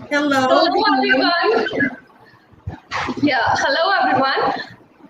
Hello. Hello, everyone. Yeah, hello, everyone.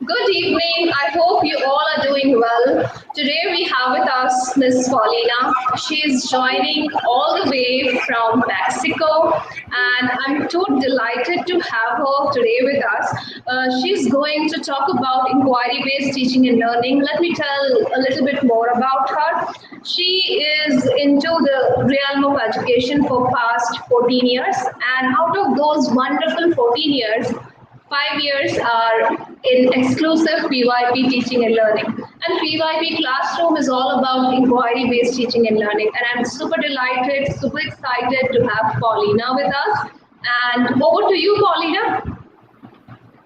Good evening. I hope you all are doing well. Today we have with us Miss Paulina. She is joining all the way from Mexico, and I'm too delighted to have her today with us. She's going to talk about inquiry-based teaching and learning. Let me tell a little bit more about her. She is into the realm of education for past 14 years, and out of those wonderful 14 years, 5 years are in exclusive PYP teaching and learning. And PYP classroom is all about inquiry based teaching and learning. And I'm super delighted, super excited to have Paulina with us. And over to you, Paulina.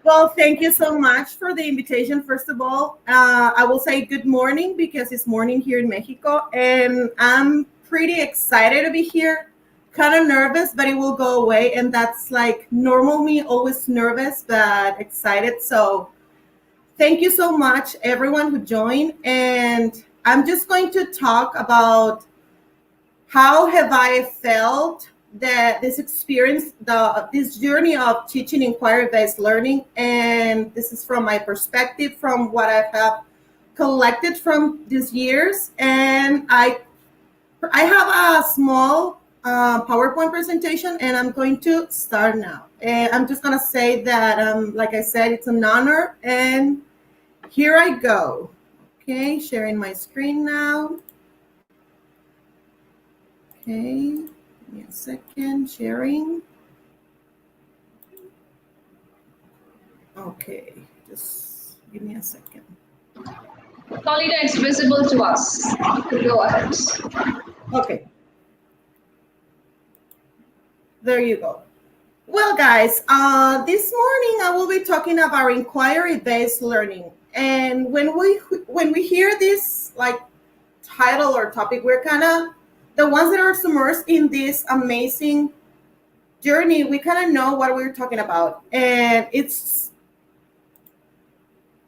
Well, thank you so much for the invitation. First of all, I will say good morning because it's morning here in Mexico. And I'm pretty excited to be here. Kind of nervous, but it will go away. And that's like normal me, always nervous, but excited. So thank you so much, everyone who joined. And I'm just going to talk about how have I felt that this experience, this journey of teaching inquiry-based learning, and this is from my perspective, from what I have collected from these years. And I have a small PowerPoint presentation, and I'm going to start now. And I'm just going to say that, like I said, it's an honor, and here I go. Okay, sharing my screen now. Okay, give me a second, sharing. Okay, just give me a second. Paulina, it's visible to us. Go ahead. Okay. There you go. Well, guys, this morning I will be talking about inquiry-based learning. And when we hear this like title or topic, we're kind of the ones that are submersed in this amazing journey. We kind of know what we're talking about, and it's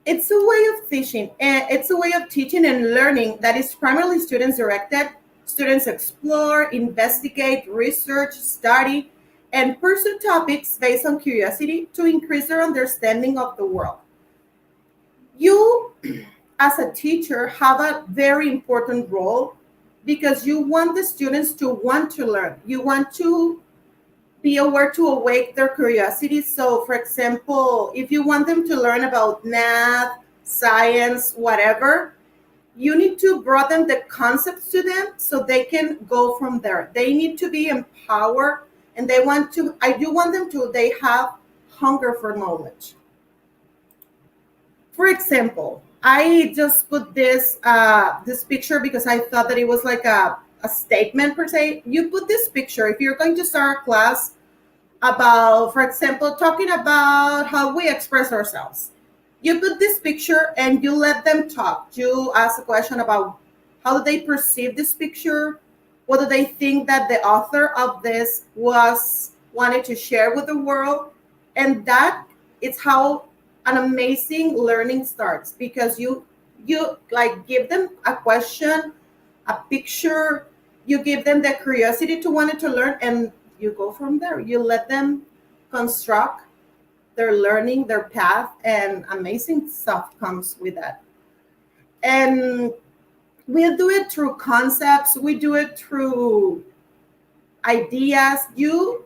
a way of teaching, and it's a way of teaching and learning that is primarily students directed. Students explore, investigate, research, study, and pursue topics based on curiosity to increase their understanding of the world. You, as a teacher, have a very important role because you want the students to want to learn. You want to be aware to awake their curiosity. So, for example, if you want them to learn about math, science, whatever, you need to broaden the concepts to them so they can go from there. They need to be empowered, and I do want them to, they have hunger for knowledge. For example, I just put this picture because I thought that it was like a statement per se. You put this picture if you're going to start a class about, for example, talking about how we express ourselves. You put this picture and you let them talk. You ask a question about how do they perceive this picture? What do they think that the author of this was wanted to share with the world? And that is how an amazing learning starts, because you like give them a question, a picture, you give them the curiosity to want to learn, and you go from there. You let them construct their learning, their path, and amazing stuff comes with that. And we do it through concepts. We do it through ideas. You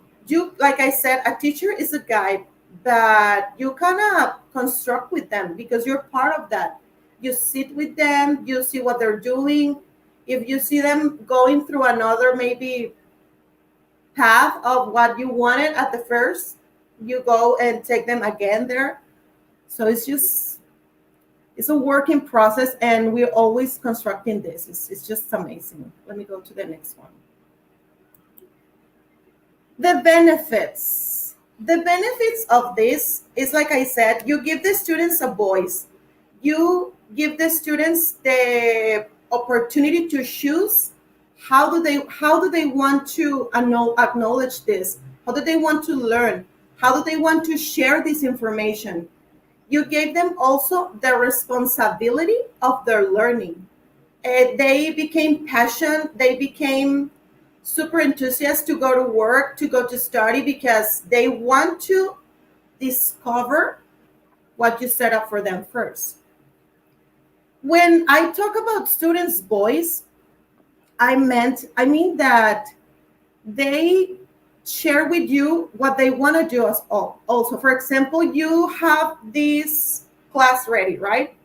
like I said, a teacher is a guide that you kind of construct with them because you're part of that. You sit with them, you see what they're doing. If you see them going through another maybe path of what you wanted at the first, you go and take them again there. So it's a working process, and we're always constructing this. It's just amazing. Let me go to the next one. The benefits. The benefits of this is, like I said, you give the students a voice. You give the students the opportunity to choose how do they want to acknowledge this? How do they want to learn? How do they want to share this information? You gave them also the responsibility of their learning. They became passionate. They became super enthusiastic to go to work, to go to study, because they want to discover what you set up for them first. When I talk about students' voice, I mean that they share with you what they want to do as also. For example, you have this class ready, right?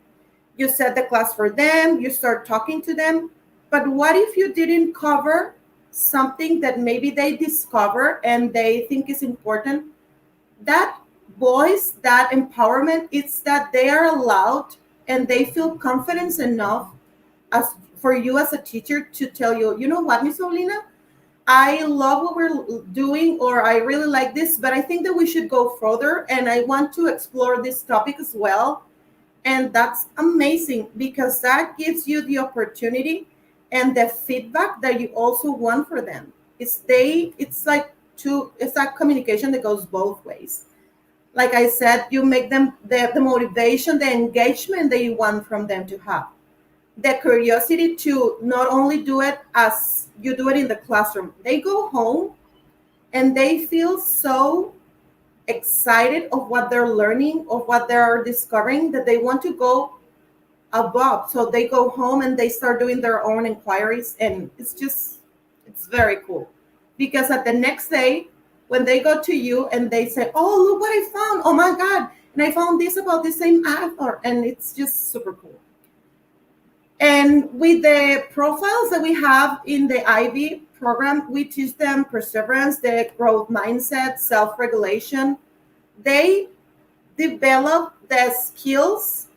You set the class for them, you start talking to them. But what if you didn't cover something that maybe they discover and they think is important? That voice, that empowerment, it's that they are allowed and they feel confidence enough as for you as a teacher to tell you, you know what, Miss Olina, I love what we're doing, or I really like this, but I think that we should go further and I want to explore this topic as well. And that's amazing because that gives you the opportunity and the feedback that you also want for them. It's like it's that communication that goes both ways. Like I said, you make them the motivation, the engagement that you want from them to have, the curiosity to not only do it as you do it in the classroom. They go home and they feel so excited of what they're learning, of what they're discovering, that they want to go above. So they go home and they start doing their own inquiries, and it's very cool. Because at the next day, when they go to you and they say, "Oh, look what I found! Oh my God! And I found this about the same author," and it's just super cool. And with the profiles that we have in the IB program, we teach them perseverance, the growth mindset, self-regulation. They develop the skills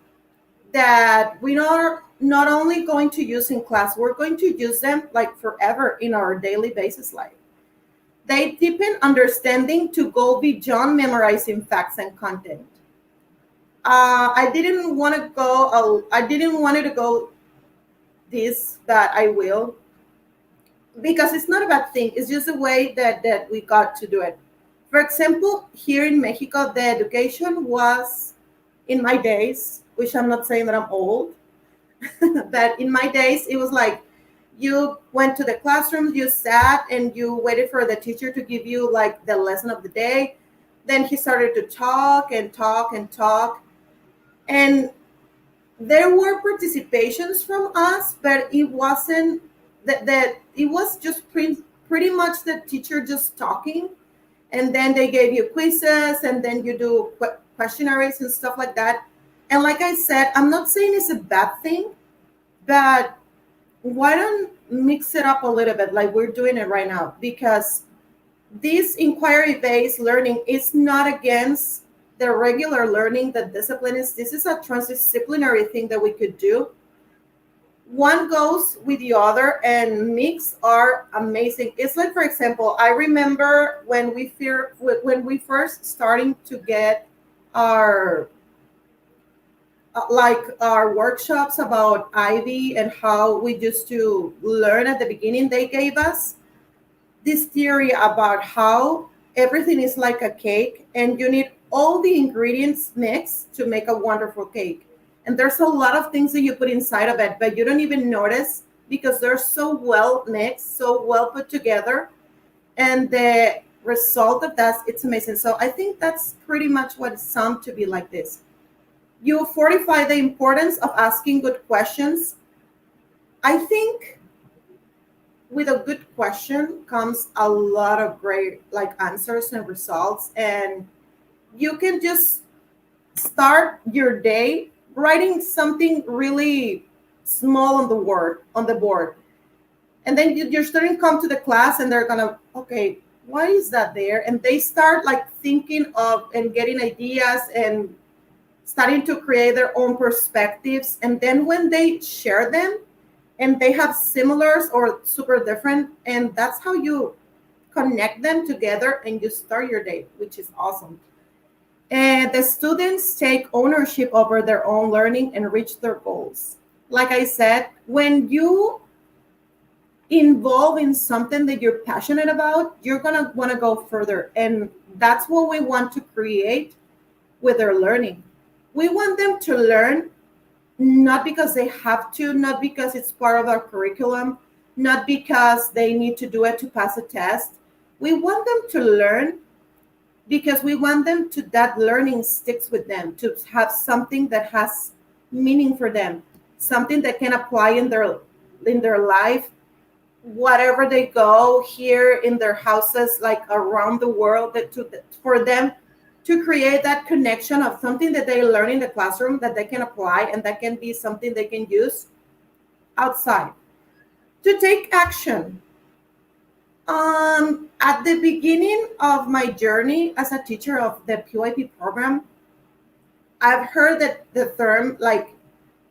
that we are not only going to use in class, we're going to use them like forever in our daily basis life. They deepen understanding to go beyond memorizing facts and content. I didn't want to go. I didn't want it to go this, that I will, because it's not a bad thing. It's just a way that we got to do it. For example, here in Mexico, the education was, in my days, which I'm not saying that I'm old, but in my days, it was like you went to the classroom, you sat, and you waited for the teacher to give you like the lesson of the day. Then he started to talk and talk and talk. And there were participations from us, but it wasn't that it was just pretty much the teacher just talking, and then they gave you quizzes, and then you do questionnaires and stuff like that. And like I said, I'm not saying it's a bad thing, but why don't mix it up a little bit like we're doing it right now? Because this inquiry-based learning is not against the regular learning that discipline is. This is a transdisciplinary thing that we could do. One goes with the other, and mix are amazing. It's like, for example, I remember when we first starting to get our like our workshops about Ivy and how we used to learn at the beginning. They gave us this theory about how everything is like a cake and you need all the ingredients mixed to make a wonderful cake. And there's a lot of things that you put inside of it, but you don't even notice because they're so well mixed, so well put together. And the result of that, it's amazing. So I think that's pretty much what it's summed to be like this. You fortify the importance of asking good questions. I think with a good question comes a lot of great like answers and results, and you can just start your day writing something really small on the board, and then your student come to the class and they're gonna, okay, why is that there? And they start like thinking of and getting ideas and starting to create their own perspectives. And then when they share them and they have similars or super different, and that's how you connect them together and you start your day, which is awesome. And the students take ownership over their own learning and reach their goals. Like I said, when you involve in something that you're passionate about, you're going to want to go further. And that's what we want to create with their learning. We want them to learn not because they have to, not because it's part of our curriculum, not because they need to do it to pass a test. We want them to learn because we want them to, that learning sticks with them, to have something that has meaning for them, something that can apply in their life, whatever they go here in their houses, like around the world, for them to create that connection of something that they learn in the classroom that they can apply and that can be something they can use outside to take action. At the beginning of my journey as a teacher of the PYP program, I've heard that the term like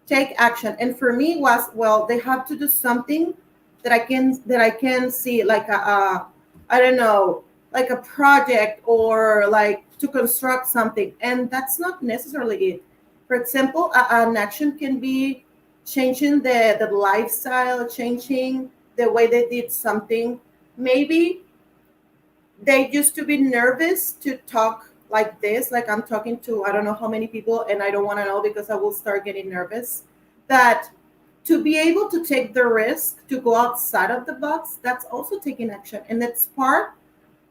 take action, and for me was, well, they have to do something that I can see, like a I don't know, like a project or like to construct something, and that's not necessarily it. For example, an action can be changing the lifestyle, changing the way they did something. Maybe they used to be nervous to talk like this, like I'm talking to I don't know how many people, and I don't want to know because I will start getting nervous. That to be able to take the risk to go outside of the box, that's also taking action, and it's part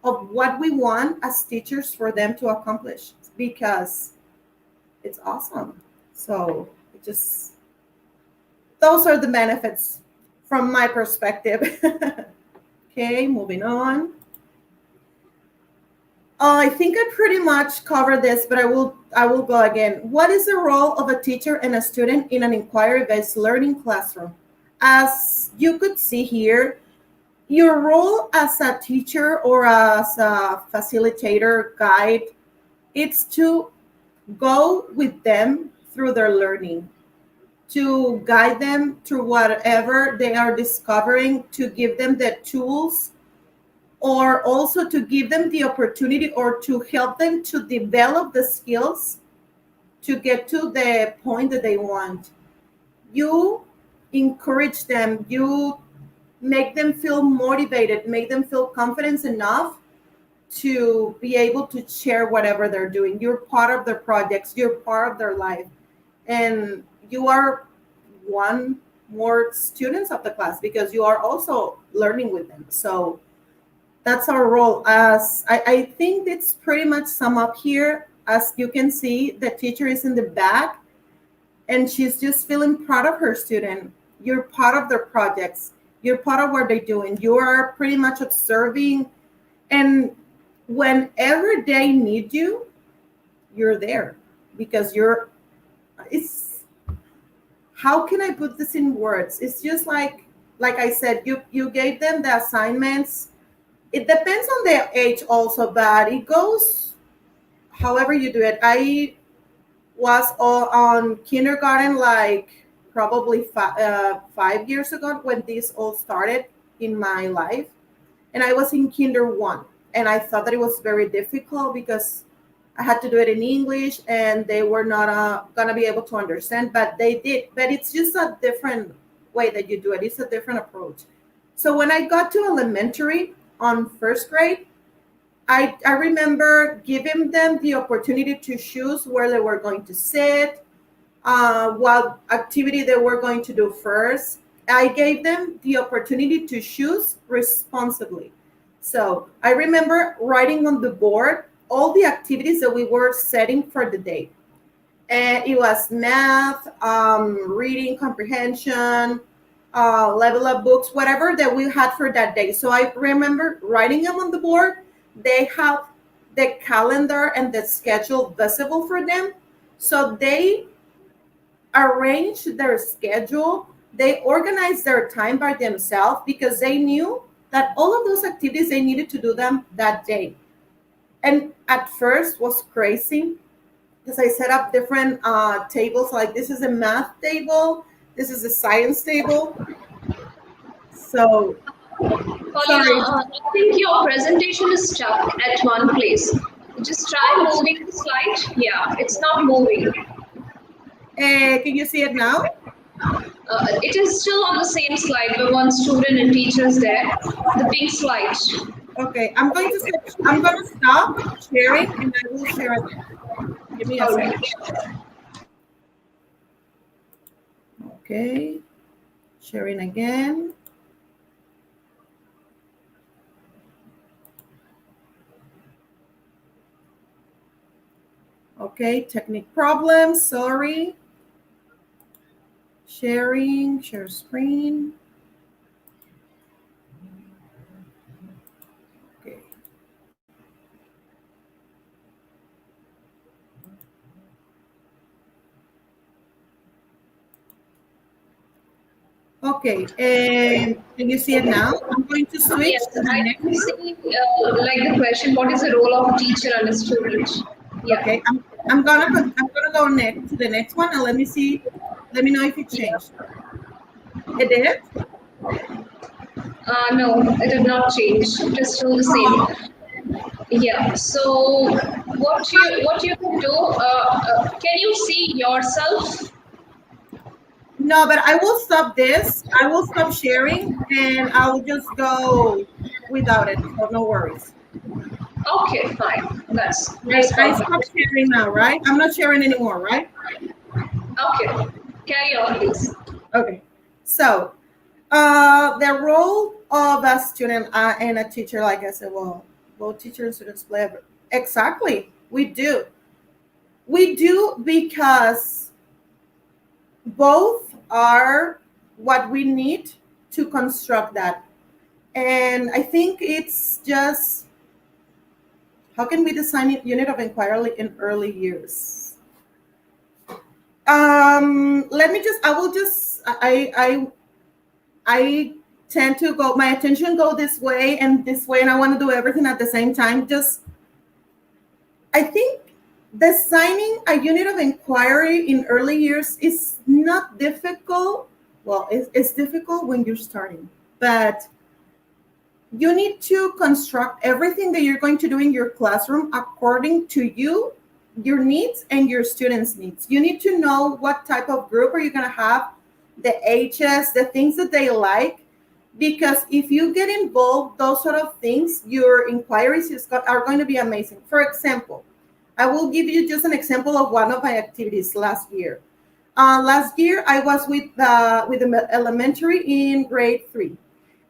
of what we want as teachers for them to accomplish, because it's awesome. So it just, those are the benefits from my perspective. Okay, moving on. I think I pretty much covered this, but I will go again. What is the role of a teacher and a student in an inquiry-based learning classroom? As you could see here, your role as a teacher or as a facilitator, guide, it's to go with them through their learning, to guide them through whatever they are discovering, to give them the tools, or also to give them the opportunity or to help them to develop the skills to get to the point that they want. You encourage them, you make them feel motivated, make them feel confident enough to be able to share whatever they're doing. You're part of their projects, you're part of their life, and you are one more students of the class because you are also learning with them. So that's our role. As I think it's pretty much sum up here. As you can see, the teacher is in the back and she's just feeling proud of her student. You're part of their projects. You're part of what they're doing. You are pretty much observing, and whenever they need you, you're there because it's, how can I put this in words? It's just like I said, you gave them the assignments. It depends on their age also, but it goes however you do it. I was on kindergarten like probably 5 years ago when this all started in my life. And I was in kinder one. And I thought that it was very difficult because I had to do it in English and they were not going to be able to understand, but they did. But it's just a different way that you do it. It's a different approach. So when I got to elementary on first grade, I remember giving them the opportunity to choose where they were going to sit, what activity they were going to do first. I gave them the opportunity to choose responsibly. So I remember writing on the board all the activities that we were setting for the day. And it was math, reading comprehension, level up books, whatever that we had for that day. So I remember writing them on the board. They have the calendar and the schedule visible for them. So they arrange their schedule. They organize their time by themselves because they knew that all of those activities, they needed to do them that day. And at first was crazy because I set up different tables. Like this is a math table. This is a science table. So, Paulina, sorry. I think your presentation is stuck at one place. Just try moving the slide. Yeah, it's not moving. Can you see it now? It is still on the same slide, but one student and teacher is there. The pink slide. Okay, I'm going to stop sharing and I will share again. Give me a All second. right. Okay, sharing again. Okay, technique problems, sorry. Sharing, share screen. Okay. Okay, can you see it now? I'm going to switch Yes, to the I next can one. see like the question, what is the role of teacher and a student? Yeah. Okay, I'm gonna go next to the next one and let me see. Let me know if it Yeah. changed. It did? No, it did not change. It is still the same. Yeah. So what you can do? Can you see yourself? No, but I will stop this. I will stop sharing and I'll just go without it. So no worries. Okay, fine. That's I perfect. stopped sharing now, right? I'm not sharing anymore, right? Okay, carry on, please. Okay. So the role of a student and a teacher, like I said, well, both teachers and students play exactly. We do. We do because both are what we need to construct that. And I think it's just how can we design a unit of inquiry in early years? Let me just. I will just. I tend to go. My attention go this way and this way, and I want to do everything at the same time. Just I think designing a unit of inquiry in early years is not difficult. Well, it's difficult when you're starting, but you need to construct everything that you're going to do in your classroom according to you, your needs, and your students' needs. You need to know what type of group are you going to have, the ages, the things that they like, because if you get involved those sort of things, your inquiries are going to be amazing. For example, I will give you just an example of one of my activities last year. Last year, I was with the elementary in grade 3,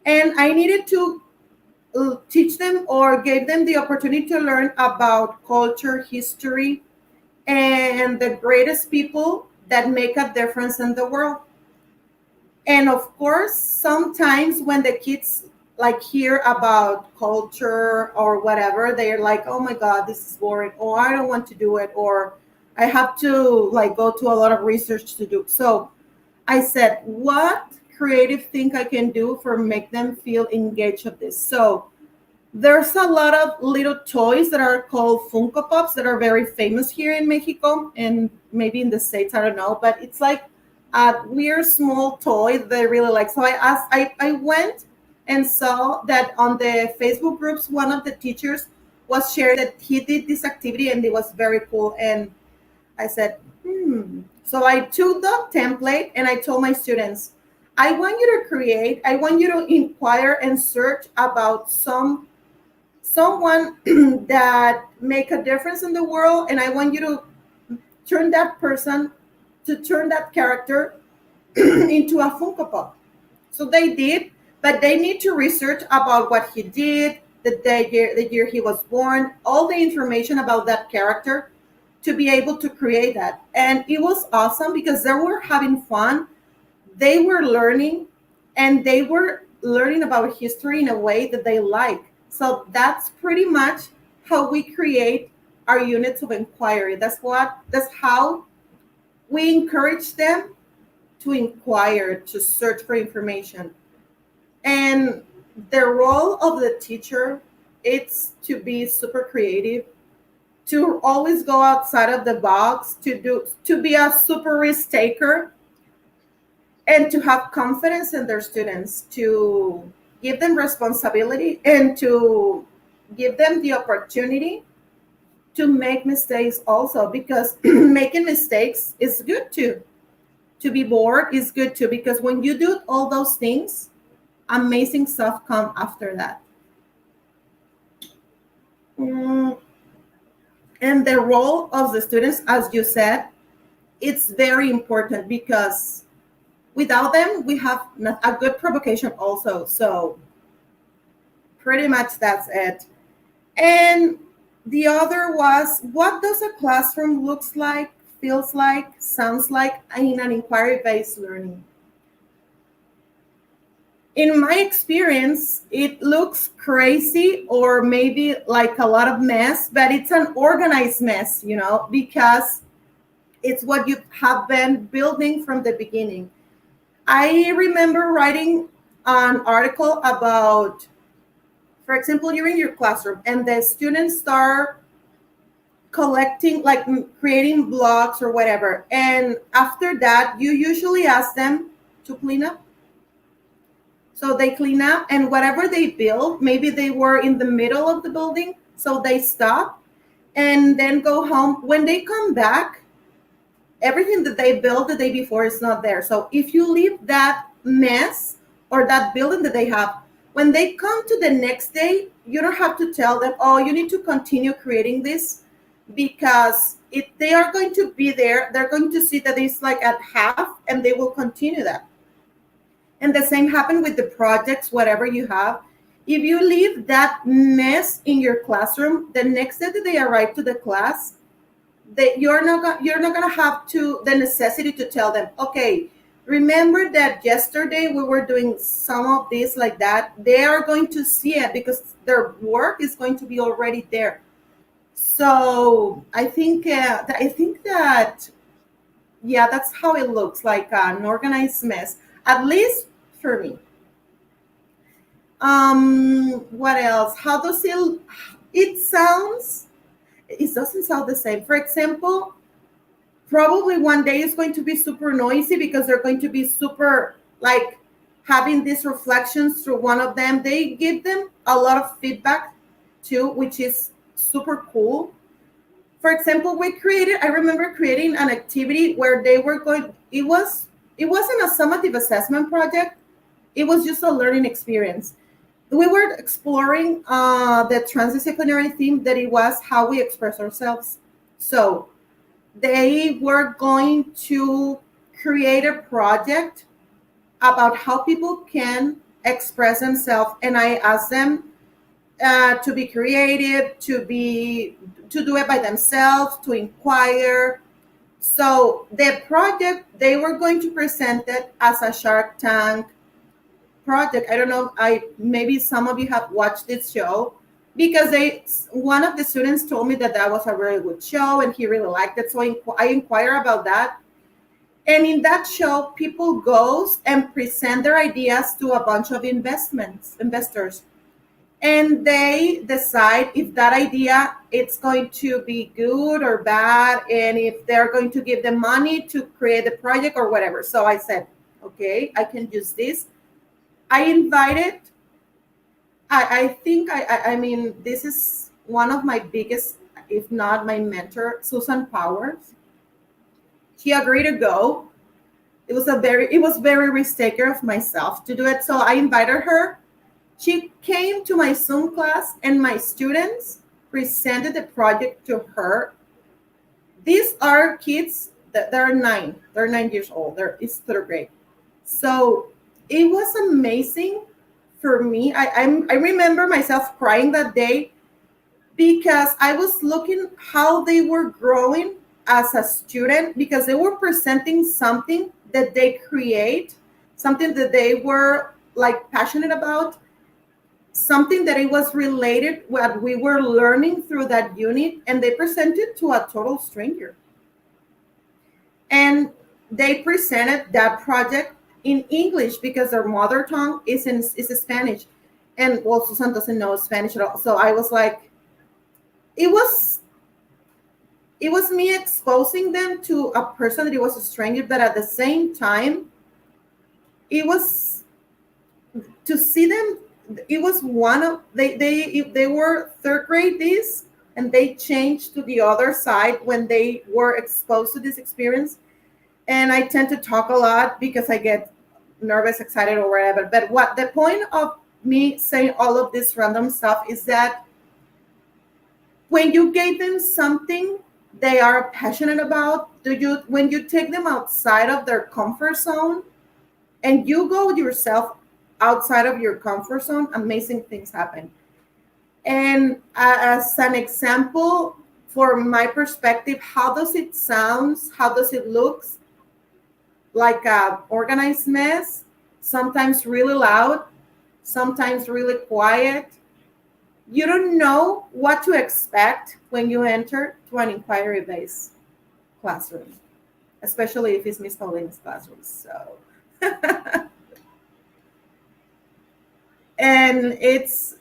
and I needed to teach them or gave them the opportunity to learn about culture, history, and the greatest people that make a difference in the world. And of course, sometimes when the kids like hear about culture or whatever, they're like, "Oh my God, this is boring," or "I don't want to do it," or "I have to like go to a lot of research to do." So I said, "What creative thing I can do for make them feel engaged of this?" So there's a lot of little toys that are called Funko Pops that are very famous here in Mexico and maybe in the States, I don't know, but it's like a weird small toy that I really like. So I went and saw that on the Facebook groups, one of the teachers was sharing that he did this activity and it was very cool. And I said, So I took the template and I told my students, I want you to inquire and search about someone that make a difference in the world, and I want you to turn that character into a Funko Pop. So they did, but they need to research about what he did, the year he was born, all the information about that character to be able to create that. And it was awesome because they were having fun, they were learning, and they were learning about history in a way that they like. So that's pretty much how we create our units of inquiry. That's how we encourage them to inquire, to search for information. And the role of the teacher, it's to be super creative, to always go outside of the box, to be a super risk taker, and to have confidence in their students, to give them responsibility and to give them the opportunity to make mistakes also, because making mistakes is good too. To be bored is good too, because when you do all those things, amazing stuff come after that. Mm, and the role of the students, as you said, it's very important because without them, we have not a good provocation also. So pretty much that's it. And The other was, what does a classroom looks like, feels like, sounds like in an inquiry-based learning? In my experience, it looks crazy or maybe like a lot of mess, but it's an organized mess, because it's what you have been building from the beginning. I remember writing an article about, for example, you're in your classroom and the students start collecting, like creating blocks or whatever. And after that, you usually ask them to clean up. So they clean up, and whatever they build, maybe they were in the middle of the building, so they stop and then go home. When they come back, everything that they built the day before is not there. So if you leave that mess or that building that they have, when they come to the next day, you don't have to tell them, oh, you need to continue creating this, because if they are going to be there, they're going to see that it's like at half and they will continue that. And the same happened with the projects, whatever you have. If you leave that mess in your classroom, the next day that they arrive to the class, you're not gonna have to the necessity to tell them, okay, remember that yesterday we were doing some of this like that. They are going to see it because their work is going to be already there. So I think that yeah, that's how it looks, like an organized mess, at least for me. What else? How does it sounds? It doesn't sound the same. For example, probably one day is going to be super noisy because they're going to be super, like, having these reflections through one of them. They give them a lot of feedback too, which is super cool. For example, I remember creating an activity where they were going, it wasn't a summative assessment project. It was just a learning experience. We were exploring the transdisciplinary theme that it was how we express ourselves. So they were going to create a project about how people can express themselves, and I asked them to be creative, to do it by themselves, to inquire. So the project, they were going to present it as a Shark Tank project. I don't know. I maybe some of you have watched this show, because one of the students told me that that was a really good show and he really liked it. So I inquire about that. And in that show, people goes and present their ideas to a bunch of investors, and they decide if that idea it's going to be good or bad, and if they're going to give them money to create the project or whatever. So I said, okay, I can use this. I invited, I think, I mean, this is one of my biggest, if not my mentor, Susan Powers. She agreed to go. It was very risk taker of myself to do it. So I invited her. She came to my Zoom class and my students presented the project to her. These are kids that they're 9. They're 9 years old. It's third grade. So it was amazing for me. I remember myself crying that day because I was looking how they were growing as a student, because they were presenting something that they create, something that they were like passionate about, something that it was related what we were learning through that unit, and they presented to a total stranger. And they presented that project in English because their mother tongue is Spanish. And well, Susan doesn't know Spanish at all. So I was like, it was me exposing them to a person that it was a stranger, but at the same time, it was to see them. It was one of they were third grade this, and they changed to the other side when they were exposed to this experience. And I tend to talk a lot because I get nervous, excited, or whatever. But what the point of me saying all of this random stuff is that when you gave them something they are passionate about, when you take them outside of their comfort zone and you go yourself outside of your comfort zone, amazing things happen. And as an example, for my perspective, how does it sounds? How does it looks? Like a organized mess, sometimes really loud, sometimes really quiet. You don't know what to expect when you enter to an inquiry-based classroom, especially if it's Miss Paulina's classroom. So, and it's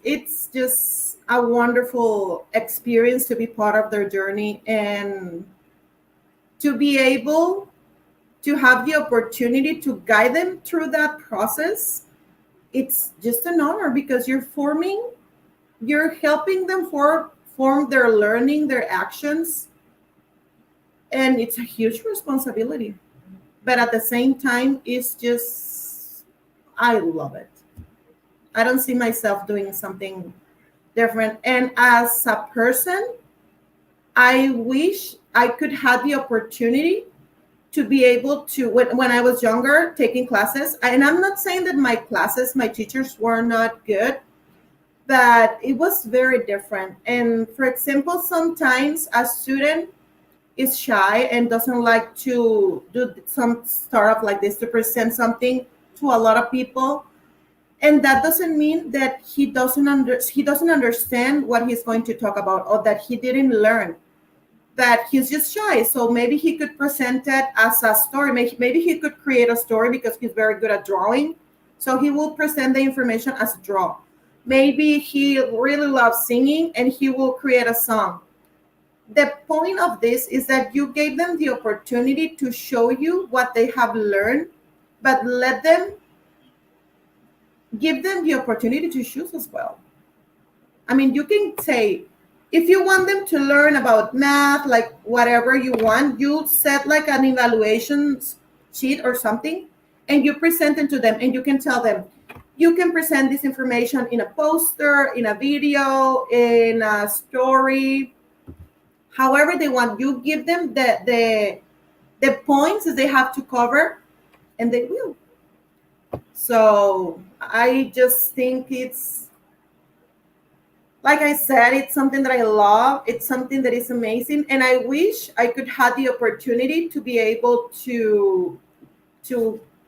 just a wonderful experience to be part of their journey and to be able to have the opportunity to guide them through that process. It's just an honor because you're helping them form their learning, their actions, and it's a huge responsibility. But at the same time, it's just, I love it. I don't see myself doing something different. And as a person, I wish I could have the opportunity to be able to, when I was younger, taking classes. And I'm not saying that my classes, my teachers were not good, but it was very different. And for example, sometimes a student is shy and doesn't like to do some startup like this, to present something to a lot of people. And that doesn't mean that he doesn't understand what he's going to talk about, or that he didn't learn, that he's just shy. So maybe he could present it as a story. Maybe he could create a story because he's very good at drawing. So he will present the information as a draw. Maybe he really loves singing and he will create a song. The point of this is that you gave them the opportunity to show you what they have learned, but give them the opportunity to choose as well. I mean, you can say, if you want them to learn about math, like whatever you want, you set like an evaluation sheet or something, and you present it to them, and you can tell them, you can present this information in a poster, in a video, in a story, however they want. You give them the points that they have to cover, and they will. So I just think it's, like I said, it's something that I love. It's something that is amazing, and I wish I could have the opportunity to be able to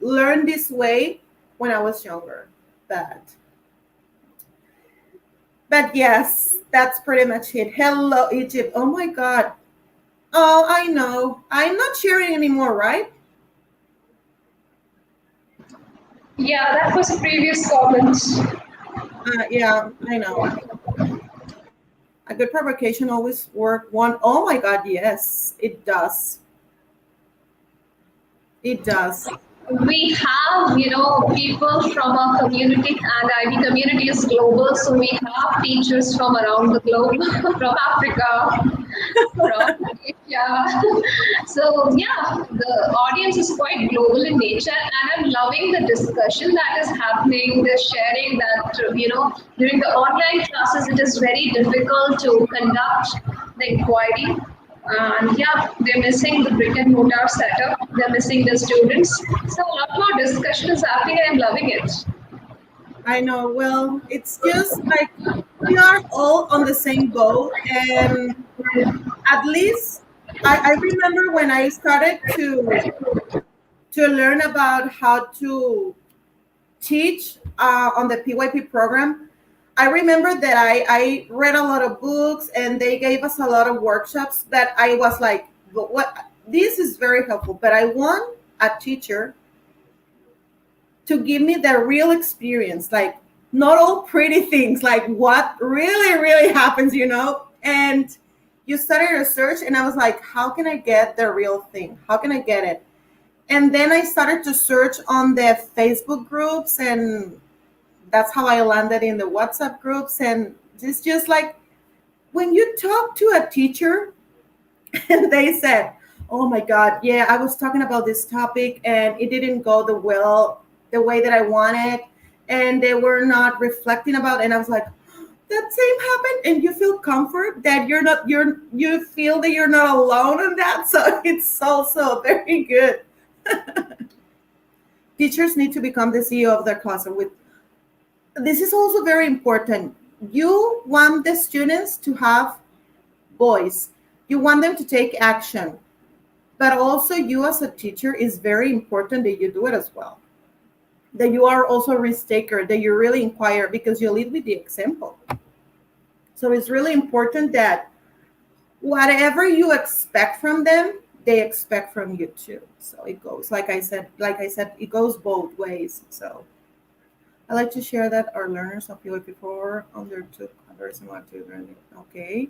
learn this way when I was younger. But yes, that's pretty much it. Hello, Egypt. Oh my God. Oh, I know. I'm not sharing anymore, right? Yeah, that was a previous comment. Yeah, I know. A good provocation always work one. Oh my God, yes, it does. It does. We have, people from our community, and IB community is global, so we have teachers from around the globe, from Africa, from Asia. So yeah, the audience is quite global in nature, and I'm loving the discussion that is happening, the sharing that, during the online classes, it is very difficult to conduct the inquiry. And yeah, they're missing the brick and mortar setup. They're missing the students. So a lot more discussion is happening, and I'm loving it. I know. Well, it's just like we are all on the same boat, and at least I remember when I started to learn about how to teach on the PYP program. I remember that I read a lot of books and they gave us a lot of workshops that I was like, but what, this is very helpful, but I want a teacher to give me the real experience, like not all pretty things, like what really happens. And you started research and I was like, how can I get the real thing? How can I get it? And then I started to search on the Facebook groups, and that's how I landed in the WhatsApp groups. And it's just like when you talk to a teacher and they said, oh my God, yeah, I was talking about this topic and it didn't go the way that I wanted. And they were not reflecting about it. And I was like, that same happened. And you feel comfort that you feel that you're not alone in that. So it's also very good. Teachers need to become the CEO of their classroom. This is also very important. you want the students to have voice. You want them to take action. But also you as a teacher, is very important that you do it as well. That you are also a risk taker, that you really inquire, because you lead with the example. So it's really important that whatever you expect from them, they expect from you too. So it goes, like I said, it goes both ways. So I like to share that our learners of POA before undertook a very similar to learning. Okay.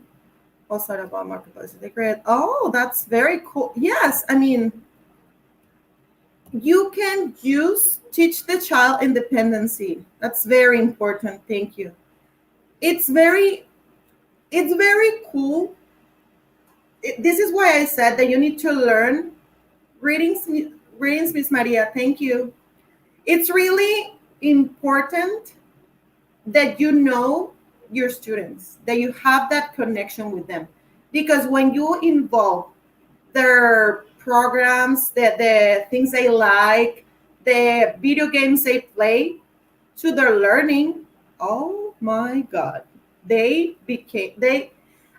Also about marketplace. They create. Oh, that's very cool. Yes, I mean, you can teach the child independency. That's very important. Thank you. It's very cool. This is why I said that you need to learn readings. Readings, Miss Maria. Thank you. It's really important that you know your students, that you have that connection with them, because when you involve their programs, the things they like, the video games they play, to their learning, oh my God, I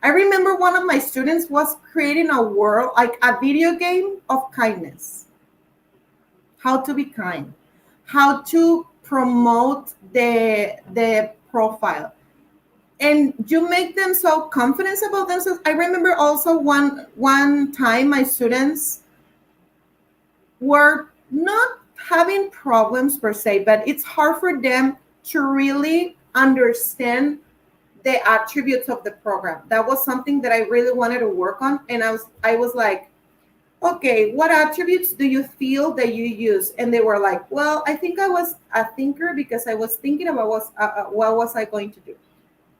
remember one of my students was creating a world, like a video game of kindness, how to be kind, how to promote the profile, and you make them so confident about themselves. I remember also one time my students were not having problems per se, but it's hard for them to really understand the attributes of the program. That was something that I really wanted to work on, and I was like, okay, what attributes do you feel that you use? And they were like, well, I think I was a thinker because I was thinking about what was I going to do.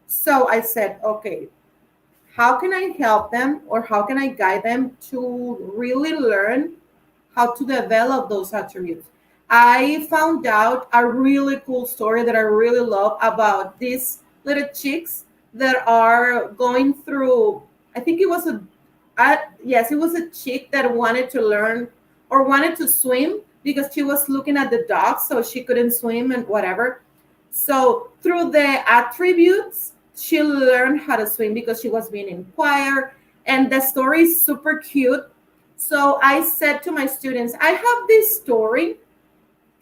So I said, okay, how can I help them, or how can I guide them to really learn how to develop those attributes? I found out a really cool story that I really love about these little chicks that are going through, I think it was yes, it was a chick that wanted to learn or wanted to swim because she was looking at the dogs, so she couldn't swim and whatever. So through the attributes, she learned how to swim because she was being inquired, and the story is super cute. So I said to my students, I have this story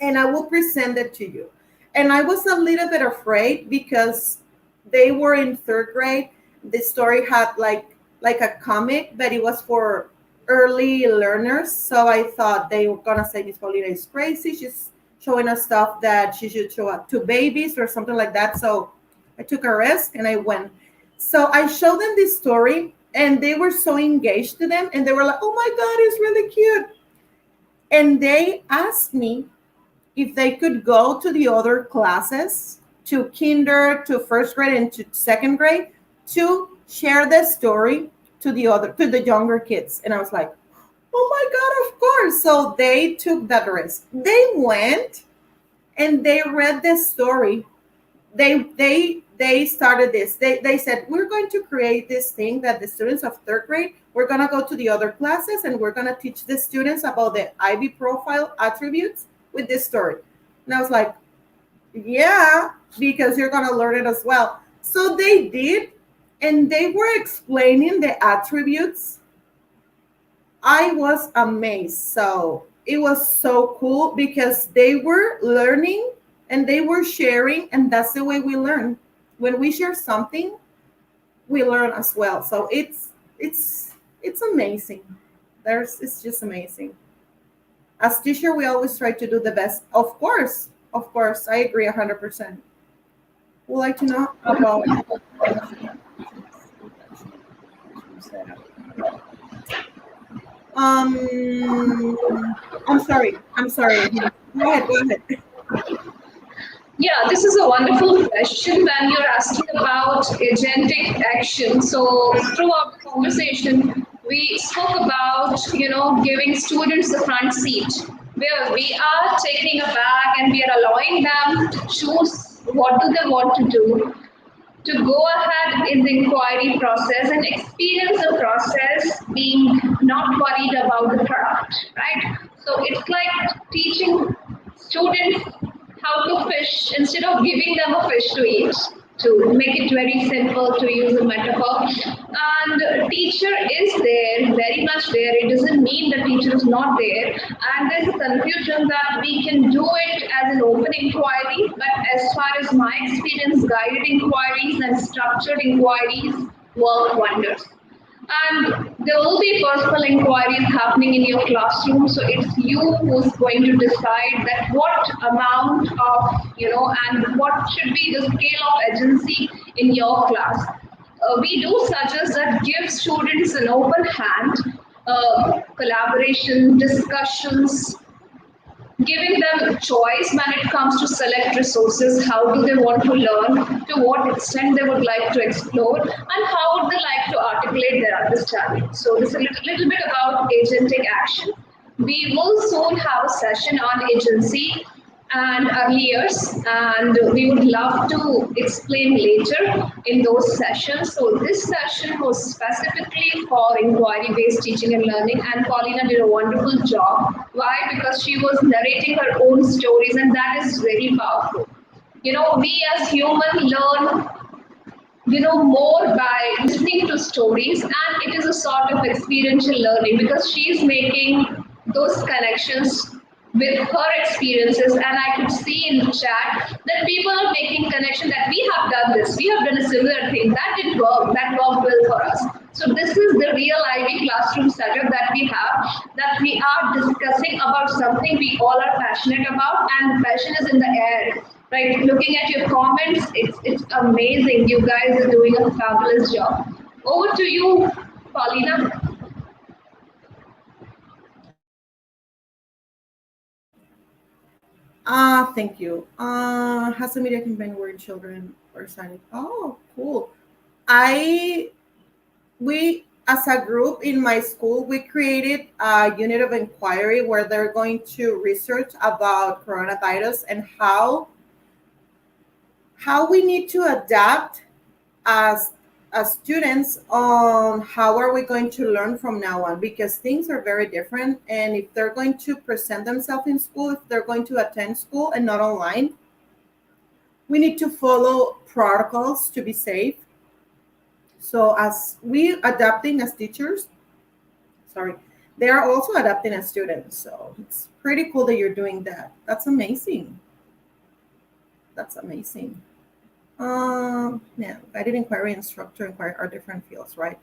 and I will present it to you. And I was a little bit afraid because they were in third grade. The story had like a comic, but it was for early learners. So I thought they were gonna say Miss Paulina is crazy. She's showing us stuff that she should show up to babies or something like that. So I took a risk and I went. So I showed them this story and they were so engaged to them, and they were like, oh my God, it's really cute. And they asked me if they could go to the other classes, to kinder, to first grade, and to second grade, to share the story to the younger kids. And I was like, oh my God, of course. So they took that risk. They went and they read the story. They started this. They said, we're going to create this thing that the students of third grade, we're going to go to the other classes and we're going to teach the students about the IB profile attributes with this story. And I was like, yeah, because you're going to learn it as well. So they did, and they were explaining the attributes. I was amazed. So it was so cool because they were learning and they were sharing, and that's the way we learn. When we share something, we learn as well. So it's amazing. It's just amazing. As teacher, we always try to do the best. Of course, I agree 100%. Would like to know about. I'm sorry. Go ahead. Yeah, this is a wonderful question when you're asking about agentic action. So throughout the conversation, we spoke about, giving students the front seat, where we are taking a bag and we are allowing them to choose what do they want to do, to go ahead in the inquiry process and experience the process, being not worried about the product, right? So it's like teaching students how to fish instead of giving them a fish to eat. to make it very simple to use a metaphor. And teacher is there, very much there. It doesn't mean the teacher is not there. And there's a confusion that we can do it as an open inquiry, but as far as my experience, guided inquiries and structured inquiries work wonders. And there will be personal inquiries happening in your classroom. So it's you who's going to decide that what amount of, and what should be the scale of agency in your class. We do suggest that give students an open hand, collaboration, discussions, giving them choice when it comes to select resources. How do they want to learn, to what extent they would like to explore, and how would they like to articulate their understanding. So this is a little bit about agentic action. We will soon have a session on agency and early years, and we would love to explain later in those sessions. So this session was specifically for inquiry-based teaching and learning, and Paulina did a wonderful job. Why? Because she was narrating her own stories, and that is very powerful. We as humans learn more by listening to stories, and it is a sort of experiential learning because she's making those connections with her experiences. And I could see in the chat that people are making connection that we have done this, we have done a similar thing, that didn't work, that worked well for us. So this is the real Ivy classroom setup that we have, that we are discussing about something we all are passionate about, and passion is in the air. Right, looking at your comments, it's amazing. You guys are doing a fabulous job. Over to you, Paulina. Thank you. Has a media campaign where children are signing. Oh, cool. I we as a group in my school we created a unit of inquiry where they're going to research about coronavirus and how we need to adapt as students on how are we going to learn from now on, because things are very different, and if they're going to present themselves in school, if they're going to attend school and not online, we need to follow protocols to be safe. So as we adapting as teachers, sorry, they are also adapting as students. So it's pretty cool that you're doing that. That's amazing. That's amazing. Yeah, guided inquiry and structured inquiry are different fields, right?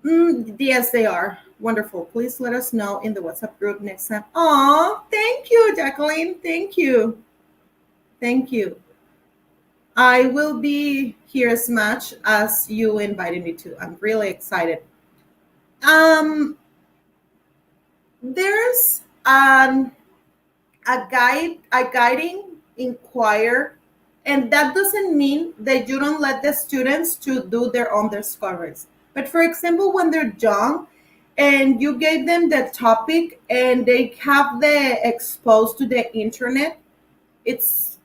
Yes, they are. Wonderful. Please let us know in the WhatsApp group next time. Oh, thank you, Jacqueline. Thank you. Thank you. I will be here as much as you invited me to. I'm really excited. Um, there's a guiding inquire, and that doesn't mean that you don't let the students to do their own discoveries. But for example, when they're young and you gave them the topic and they have the exposed to the internet, it's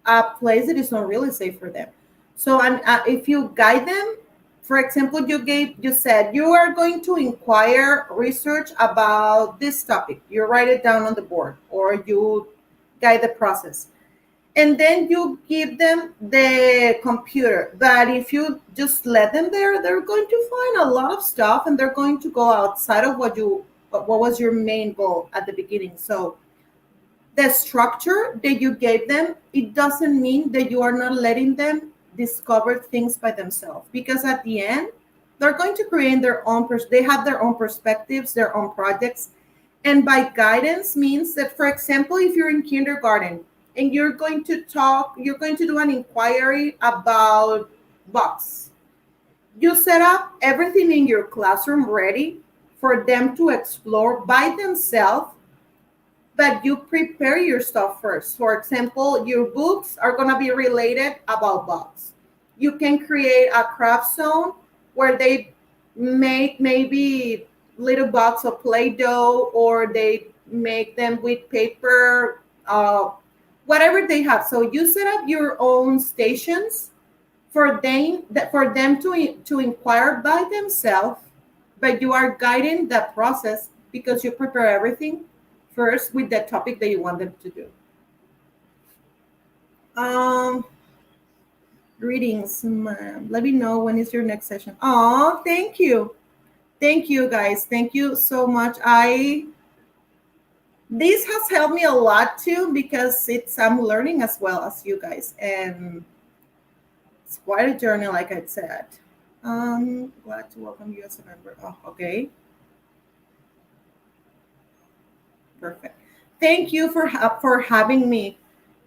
a place that is not really safe for them. So if you guide them, for example, you said you are going to inquire research about this topic, you write it down on the board or you guide the process, and then you give them the computer. But if you just let them there, they're going to find a lot of stuff and they're going to go outside of what was your main goal at the beginning. So the structure that you gave them, it doesn't mean that you are not letting them discover things by themselves, because at the end they're going to create their own they have their own perspectives, their own projects. And by guidance means that, for example, if you're in kindergarten and you're going to do an inquiry about bugs, you set up everything in your classroom ready for them to explore by themselves, but you prepare your stuff first. For example, your books are going to be related about bugs. You can create a craft zone where they make maybe little box of Play-Doh, or they make them with paper, whatever they have. So you set up your own stations for them to inquire by themselves, but you are guiding that process because you prepare everything first with the topic that you want them to do. Greetings, ma'am. Let me know when is your next session. Oh, thank you. Thank you, guys. Thank you so much. This has helped me a lot too because I'm learning as well as you guys, and it's quite a journey, like I said. Glad to welcome you as a member. Oh, okay, perfect. Thank you for having me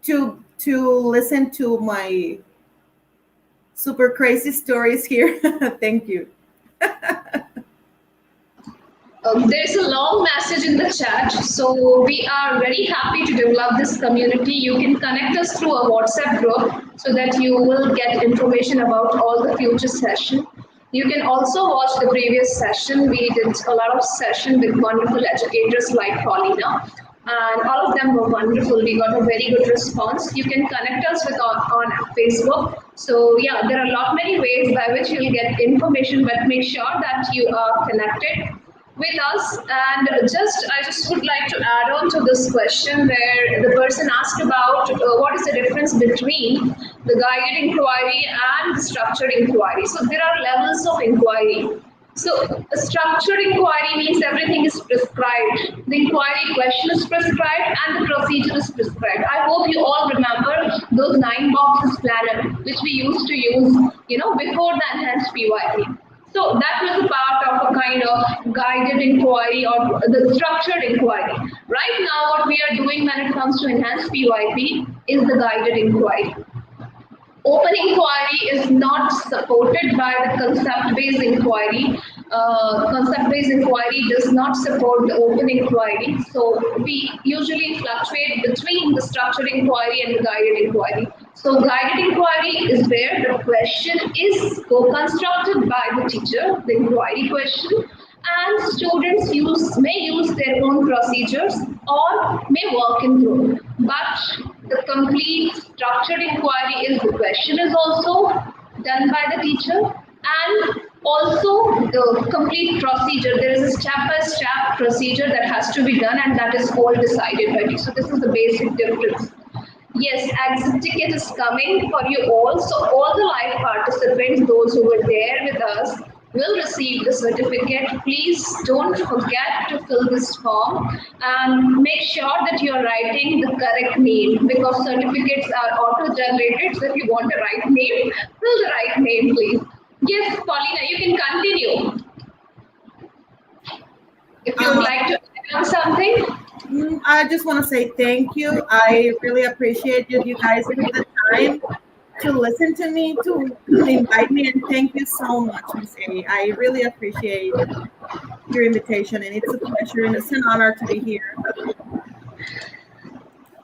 to listen to my super crazy stories here. Thank you. There's a long message in the chat, so we are very happy to develop this community. You can connect us through a WhatsApp group so that you will get information about all the future session. You can also watch the previous session. We did a lot of session with wonderful educators like Paulina, and all of them were wonderful. We got a very good response. You can connect us with on Facebook. So yeah, there are a lot many ways by which you'll get information, but make sure that you are connected with us. And I just would like to add on to this question where the person asked about what is the difference between the guided inquiry and the structured inquiry. So there are levels of inquiry. So a structured inquiry means everything is prescribed. The inquiry question is prescribed and the procedure is prescribed. I hope you all remember those 9 boxes planner which we used to use, before the enhanced PYP. So that was a part of a kind of guided inquiry or the structured inquiry. Right now, what we are doing when it comes to enhanced PYP is the guided inquiry. Open inquiry is not supported by the concept-based inquiry. Concept-based inquiry does not support the open inquiry. So we usually fluctuate between the structured inquiry and the guided inquiry. So guided inquiry is where the question is co-constructed by the teacher, the inquiry question, and students may use their own procedures or may work in group. But the complete structured inquiry is the question is also done by the teacher, and also the complete procedure. There is a step-by-step procedure that has to be done, and that is all decided by you. So this is the basic difference. Yes, exit ticket is coming for you all. So all the live participants, those who were there with us, will receive the certificate. Please don't forget to fill this form and make sure that you are writing the correct name, because certificates are auto-generated. So if you want the right name, fill the right name, please. Yes, Paulina, you can continue. If you would like to add on something. I just want to say thank you. I really appreciate you guys took the time to listen to me, to invite me, and thank you so much, Miss A. I really appreciate your invitation, and it's a pleasure and it's an honor to be here.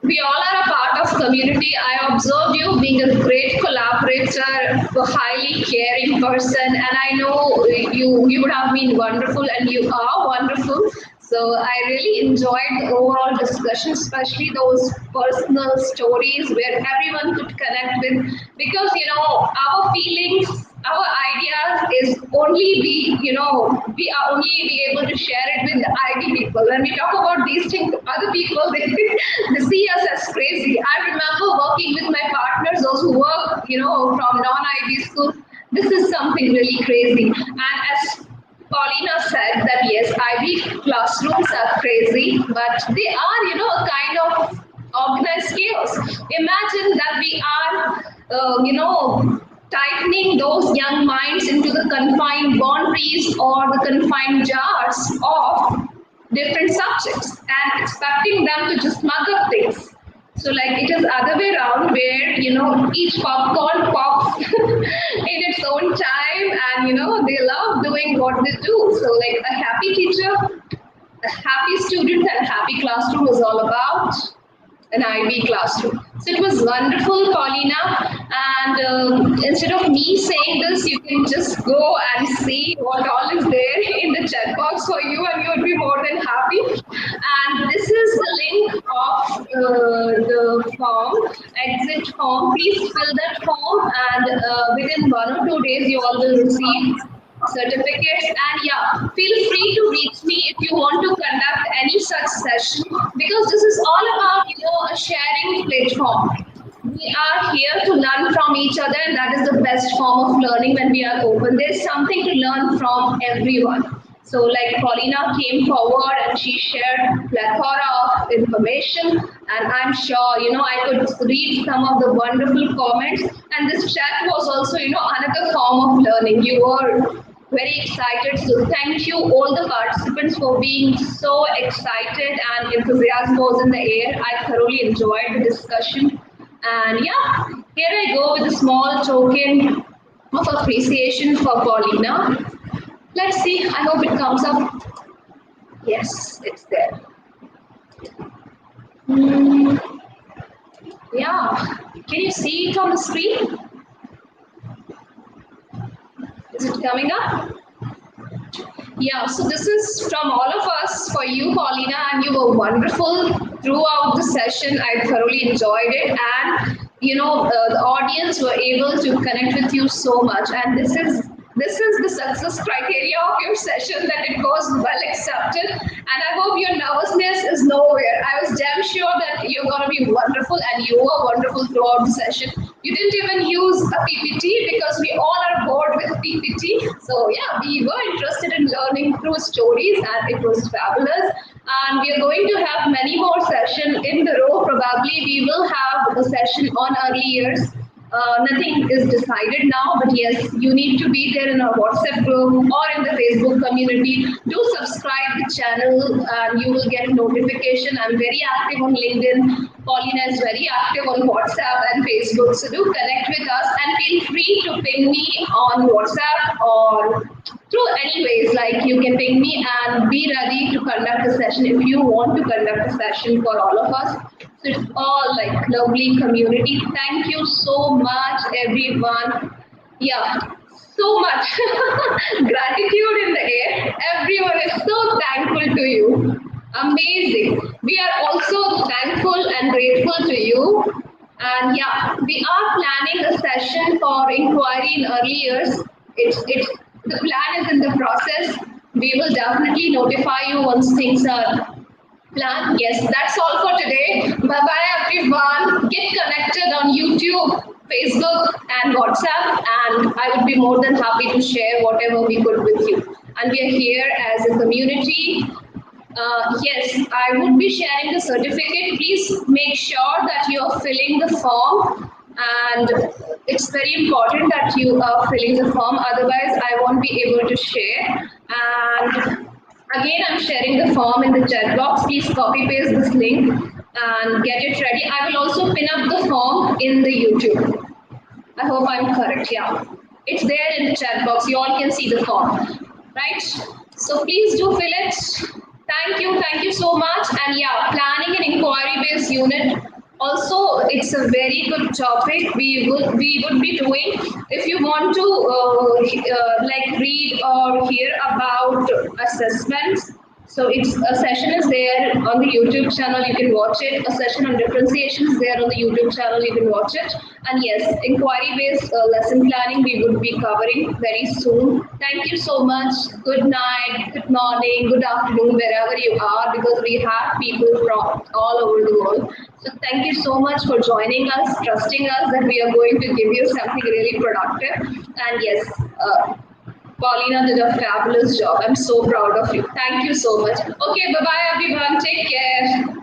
We all are a part of community. I observed you being a great collaborator, a highly caring person, and I know you would have been wonderful, and you are wonderful. So I really enjoyed the overall discussion, especially those personal stories where everyone could connect with, because our feelings, our ideas is only we are only be able to share it with the IB people. When we talk about these things, other people they see us as crazy. I remember working with my partners, those who work from non-IB schools. This is something really crazy. And as Paulina said that yes, IB classrooms are crazy, but they are, a kind of organized chaos. Imagine that we are, tightening those young minds into the confined boundaries or the confined jars of different subjects and expecting them to just mug up things. So like it is other way around where each popcorn pops in its own time, and they love doing what they do. So like a happy teacher, a happy student, and a happy classroom is all about an IB classroom. So it was wonderful, Paulina. And instead of me saying this, you can just go and see what all is there in the chat box for you, and you would be more than happy. And this is the link of the form, exit form. Please fill that form, and within 1 or 2 days, you all will receive certificates. And yeah, feel free to reach me if you want to conduct any such session, because this is all about a sharing platform. We are here to learn from each other, and that is the best form of learning when we are open. There's something to learn from everyone. So, like Paulina came forward and she shared plethora of information, and I'm sure I could read some of the wonderful comments. And this chat was also another form of learning. You were very excited. So thank you all the participants for being so excited and enthusiasm was in the air. I thoroughly enjoyed the discussion. And yeah, here I go with a small token of appreciation for Paulina. Let's see, I hope it comes up. Yes, it's there. Hmm, yeah, can you see it on the screen? Is it coming up? Yeah, so this is from all of us for you, Paulina, and you were wonderful throughout the session. I thoroughly enjoyed it, and the audience were able to connect with you so much. And this is the success criteria of your session, that it was well accepted. And I hope your nervousness is nowhere. I was damn sure that you're gonna be wonderful, and you were wonderful throughout the session. You didn't even use a PPT because we all are bored with PPT. So yeah, we were interested in learning through stories, and it was fabulous. And we are going to have many more sessions in the row. Probably we will have a session on early years. Nothing is decided now, but yes, you need to be there in our WhatsApp group or in the Facebook community. Do subscribe the channel and you will get notification. I'm very active on LinkedIn. Paulina is very active on WhatsApp and Facebook. So do connect with us and feel free to ping me on WhatsApp or through any ways, like you can ping me and be ready to conduct a session if you want to conduct a session for all of us. So it's all like lovely community. Thank you so much, everyone. Yeah, so much gratitude in the air. Everyone is so thankful to you. Amazing. We are also thankful and grateful to you. And yeah, we are planning a session for inquiry in early years. It's the plan is in the process. We will definitely notify you once things are planned. Yes, that's all for today. Bye bye, everyone. Get connected on YouTube, Facebook, and WhatsApp, and I would be more than happy to share whatever we could with you. And we are here as a community. Yes, I would be sharing the certificate. Please make sure that you are filling the form, and it's very important that you are filling the form, otherwise I won't be able to share. And again, I'm sharing the form in the chat box. Please copy paste this link and get it ready. I will also pin up the form in the YouTube. I hope I'm correct. Yeah, it's there in the chat box. You all can see the form, right? So please do fill it. Thank you so much. And yeah, planning an inquiry-based unit. Also, it's a very good topic. We would be doing if you want to like read or hear about assessments. So it's a session is there on the YouTube channel. You can watch it. A session on differentiation is there on the YouTube channel. You can watch it. And yes, inquiry-based lesson planning we would be covering very soon. Thank you so much. Good night, good morning, good afternoon, wherever you are, because we have people from all over the world. So thank you so much for joining us, trusting us that we are going to give you something really productive. And yes, Paulina did a fabulous job. I'm so proud of you. Thank you so much. Okay, bye bye, everyone. Take care.